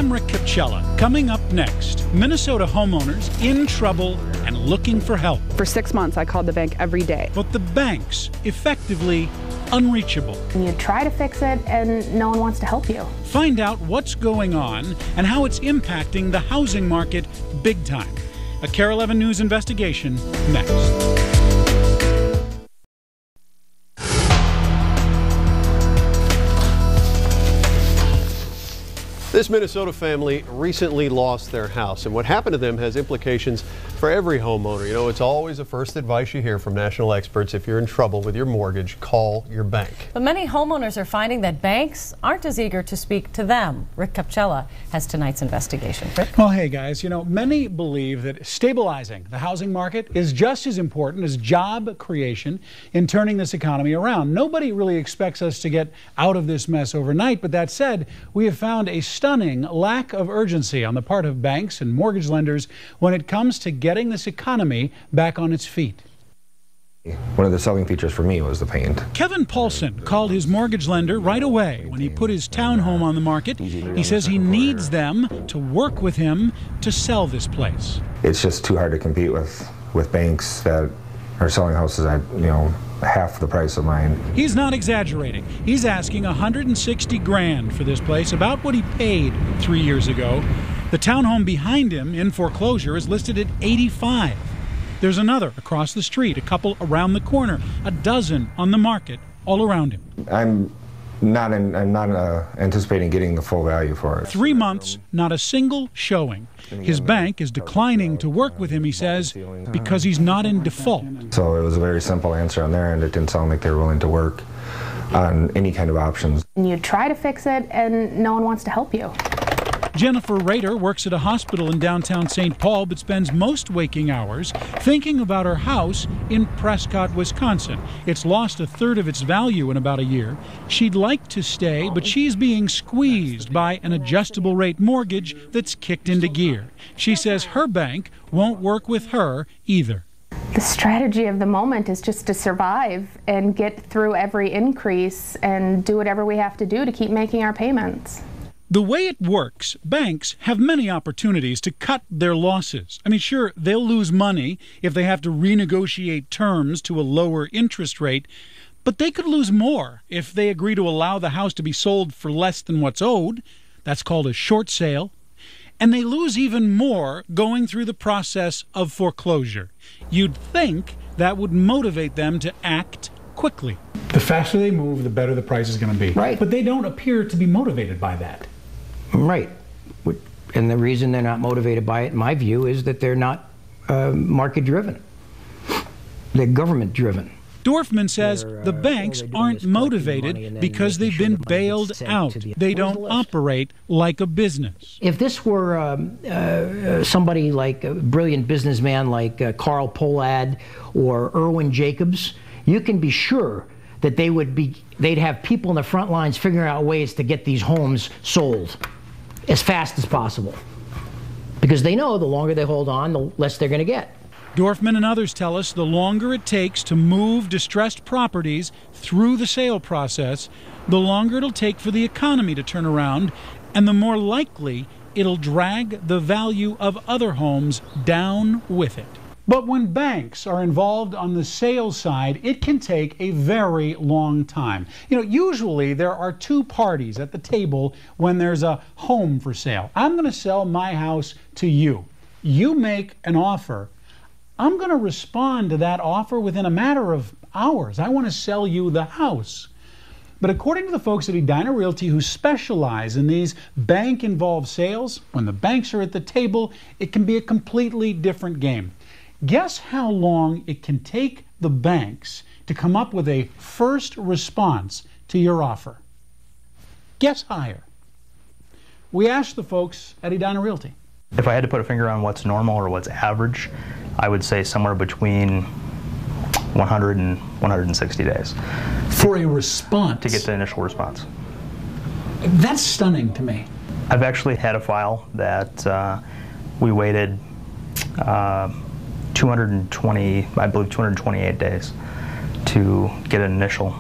I'm Rick Capcella. Coming up next, Minnesota homeowners in trouble and looking for help. For 6 months, I called the bank every day. But the banks effectively unreachable. And you try to fix it and no one wants to help you. Find out what's going on and how it's impacting the housing market big time. A KARE11 News investigation next. This Minnesota family recently lost their house, and what happened to them has implications for every homeowner. You know, it's always the first advice you hear from national experts. If you're in trouble with your mortgage, call your bank. But many homeowners are finding that banks aren't as eager to speak to them. Rick Capcella has tonight's investigation. Rick? Well, hey guys, you know, many believe that stabilizing the housing market is just as important as job creation in turning this economy around. Nobody really expects us to get out of this mess overnight, but that said, we have found a stunning lack of urgency on the part of banks and mortgage lenders when it comes to getting this economy back on its feet. One of the selling features for me was the paint. Kevin Paulson called his mortgage lender right away when he put his townhome on the market. He says he needs them to work with him to sell this place. It's just too hard to compete with banks that are selling houses at, half the price of mine. He's not exaggerating. He's asking $160,000 for this place, about what he paid 3 years ago. The townhome behind him in foreclosure is listed at $85,000. There's another across the street, a couple around the corner, a dozen on the market all around him. I'm not anticipating getting the full value for it. 3 months, not a single showing. His bank is declining to work with him, he says, because he's not in default. So it was a very simple answer on there, and it didn't sound like they were willing to work on any kind of options. And you try to fix it and no one wants to help you. Jennifer Rader works at a hospital in downtown St. Paul, but spends most waking hours thinking about her house in Prescott, Wisconsin. It's lost a third of its value in about a year. She'd like to stay, but she's being squeezed by an adjustable rate mortgage that's kicked into gear. She says her bank won't work with her either. The strategy of the moment is just to survive and get through every increase and do whatever we have to do to keep making our payments. The way it works, banks have many opportunities to cut their losses. I mean, sure, they'll lose money if they have to renegotiate terms to a lower interest rate, but they could lose more if they agree to allow the house to be sold for less than what's owed. That's called a short sale. And they lose even more going through the process of foreclosure. You'd think that would motivate them to act quickly. The faster they move, the better the price is going to be. Right. But they don't appear to be motivated by that. Right. And the reason they're not motivated by it, in my view, is that they're not market-driven. They're government-driven. Dorfman says the banks aren't motivated because they've been bailed out. They don't operate like a business. If this were somebody like a brilliant businessman like Carl Pohlad or Irwin Jacobs, you can be sure that they'd have people in the front lines figuring out ways to get these homes sold as fast as possible. Because they know the longer they hold on, the less they're going to get. Dorfman and others tell us the longer it takes to move distressed properties through the sale process, the longer it'll take for the economy to turn around, and the more likely it'll drag the value of other homes down with it. But when banks are involved on the sales side, it can take a very long time. Usually there are two parties at the table when there's a home for sale. I'm going to sell my house to you. You make an offer. I'm going to respond to that offer within a matter of hours. I want to sell you the house. But according to the folks at Edina Realty who specialize in these bank-involved sales, when the banks are at the table, it can be a completely different game. Guess how long it can take the banks to come up with a first response to your offer? Guess higher. We asked the folks at Edina Realty. If I had to put a finger on what's normal or what's average, I would say somewhere between 100 and 160 days. For a response? To get the initial response. That's stunning to me. I've actually had a file that we waited 228 days to get an initial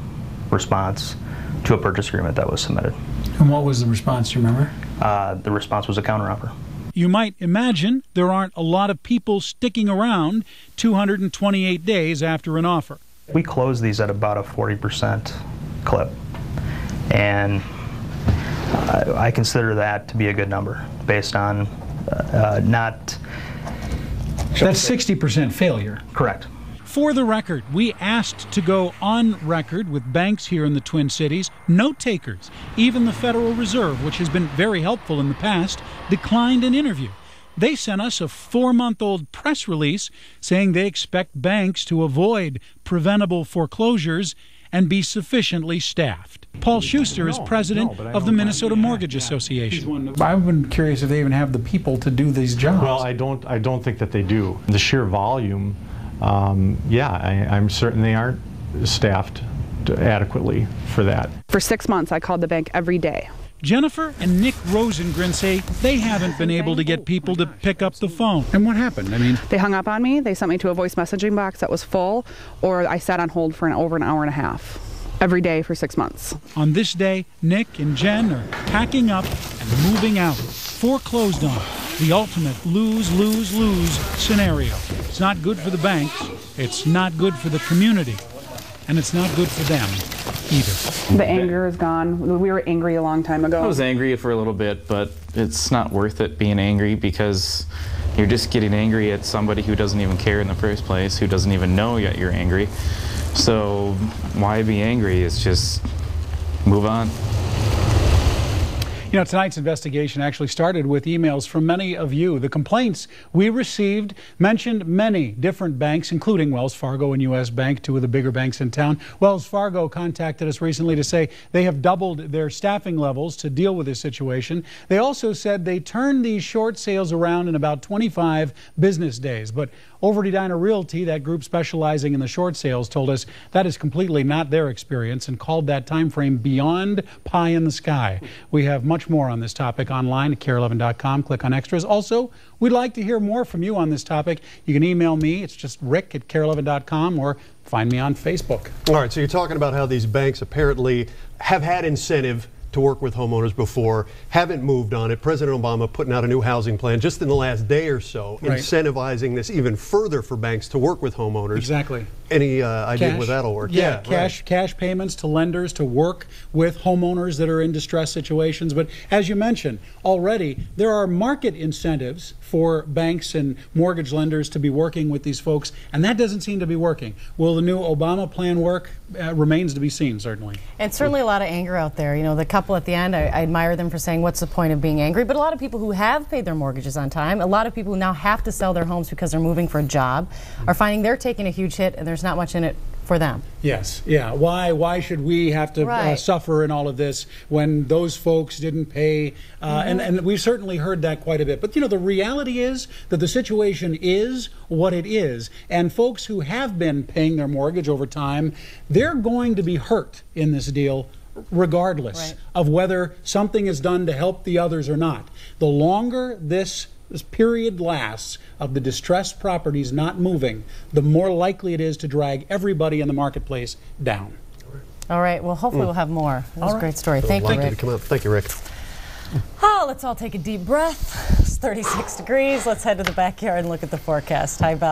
response to a purchase agreement that was submitted. And what was the response, do you remember? The response was a counteroffer. You might imagine there aren't a lot of people sticking around 228 days after an offer. We close these at about a 40% clip, and I consider that to be a good number based on not... That's 60% failure. Correct. For the record, we asked to go on record with banks here in the Twin Cities. No takers. Even the Federal Reserve, which has been very helpful in the past, declined an interview. They sent us a 4-month-old press release saying they expect banks to avoid preventable foreclosures and be sufficiently staffed. Paul Schuster is president of the Minnesota Mortgage Association. I've been curious if they even have the people to do these jobs. Well, I don't think that they do. The sheer volume, I'm certain they aren't staffed adequately for that. For 6 months, I called the bank every day. Jennifer and Nick Rosengren say they haven't been able to get people to pick up the phone. And what happened? I mean, They hung up on me. They sent me to a voice messaging box that was full, or I sat on hold for over an hour and a half. Every day for 6 months. On this day, Nick and Jen are packing up and moving out. Foreclosed on. The ultimate lose-lose-lose scenario. It's not good for the banks. It's not good for the community. And it's not good for them either. The anger is gone. We were angry a long time ago. I was angry for a little bit, but it's not worth it being angry because you're just getting angry at somebody who doesn't even care in the first place, who doesn't even know yet you're angry. So why be angry? It's just move on. You know, tonight's investigation actually started with emails from many of you. The complaints we received mentioned many different banks, including Wells Fargo and U.S. Bank, two of the bigger banks in town. Wells Fargo contacted us recently to say they have doubled their staffing levels to deal with this situation. They also said they turned these short sales around in about 25 business days. But Over Edina Realty, that group specializing in the short sales, told us that is completely not their experience and called that time frame beyond pie in the sky. We have much more on this topic online at KARE11.com. Click on extras. Also, we'd like to hear more from you on this topic. You can email me. It's just rick at KARE11.com or find me on Facebook. All right, so you're talking about how these banks apparently have had incentive to work with homeowners before, haven't moved on it. President Obama putting out a new housing plan just in the last day or so, incentivizing this even further for banks to work with homeowners. Exactly. Any idea where that'll work? Yeah, cash payments to lenders to work with homeowners that are in distress situations. But as you mentioned already, there are market incentives for banks and mortgage lenders to be working with these folks, and that doesn't seem to be working. Will the new Obama plan work? Remains to be seen, certainly. And certainly a lot of anger out there. You know, the couple at the end, I admire them for saying, what's the point of being angry? But a lot of people who have paid their mortgages on time, a lot of people who now have to sell their homes because they're moving for a job, are finding they're taking a huge hit and there's not much in it for them. Yes, yeah. Why should we have to suffer in all of this when those folks didn't pay? And we've certainly heard that quite a bit. But you know, the reality is that the situation is what it is, and folks who have been paying their mortgage over time, they're going to be hurt in this deal regardless of whether something is done to help the others or not. The longer this period lasts of the distressed properties not moving, the more likely it is to drag everybody in the marketplace down. All right. Well, hopefully we'll have more. That was a great story. Thank you, Rick. Thank you, Rick. Oh, let's all take a deep breath. It's 36 degrees. Let's head to the backyard and look at the forecast. Hi, Val.